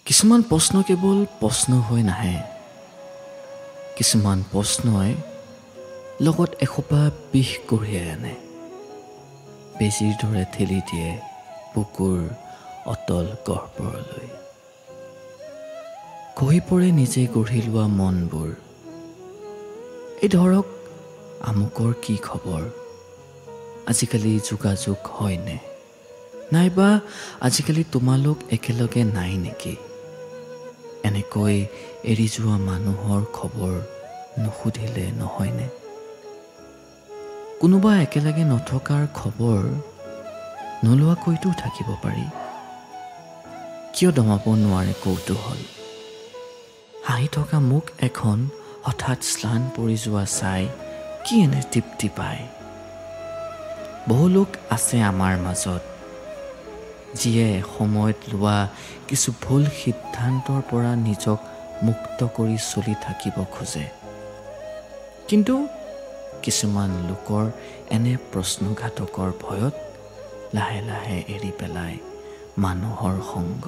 কিছুমান প্ৰশ্ন কেৱল প্ৰশ্ন হৈ নাহে, কিছুমান প্ৰশ্নই লগত এসোপা বিষ কঢ়িয়াই আনে, বেজীৰ দৰে ঠেলি দিয়ে বুকুৰ অতল গহ্বৰলৈ। খহি পৰে নিজে গঢ়ি লোৱা মনবোৰ। এই ধৰক আমুকৰ কি খবৰ, আজিকালি যোগাযোগ হয়নে, নাইবা আজিকালি তোমালোক একেলগে নাই নেকি? এনেকৈ এৰি যোৱা মানুহৰ খবৰ নুসুধিলে নহয়নে? কোনোবা একেলগে নথকাৰ খবৰ নোলোৱাকৈতো থাকিব পাৰি। কিয় দমাব নোৱাৰে কৌতূহল? হাঁহি থকা মুখ এখন হঠাৎ শ্লান পৰি যোৱা চাই কি এনে তৃপ্তি পায়? বহু লোক আছে আমাৰ মাজত, যিয়ে সময়ত লোৱা কিছু ভুল সিদ্ধান্তৰ পৰা নিজক মুক্ত কৰি চলি থাকিব খোজে। কিন্তু কিছুমান লোকৰ এনে প্ৰশ্নঘাতকৰ ভয়ত লাহে লাহে এৰি পেলায় মানুহৰ সংগ।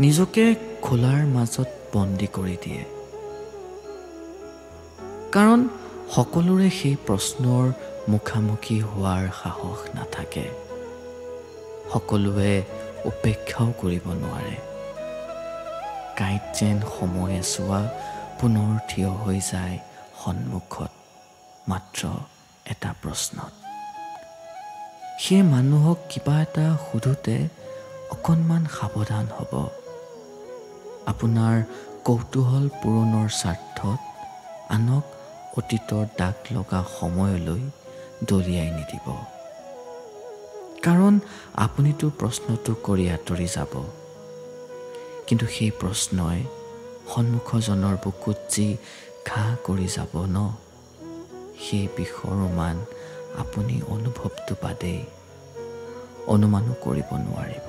নিজকে খোলাৰ মাজত বন্দী কৰি দিয়ে। কাৰণ সকলোৰে সেই প্ৰশ্নৰ মুখামুখি হোৱাৰ সাহস নাথাকে। সকলোৱে উপেক্ষাও কৰিব নোৱাৰে। কাঁইট যেন সময়ে চোৱা পুনৰ থিয় হৈ যায় সন্মুখত মাত্ৰ এটা প্ৰশ্নত। সেই মানুহক কিবা এটা সোধোতে অকণমান সাৱধান হ'ব। আপোনাৰ কৌতূহল পূৰণৰ স্বাৰ্থত আনক অতীতৰ দাগ লগা সময়লৈ দলিয়াই নিদিব। কাৰণ আপুনিতো প্ৰশ্নটো কৰি আঁতৰি যাব, কিন্তু সেই প্ৰশ্নই সন্মুখজনৰ বুকুত যি ঘাঁ কৰি যাব ন, সেই বিষৰ মান আপুনি অনুভৱটো বাদেই অনুমানো কৰিব নোৱাৰিব।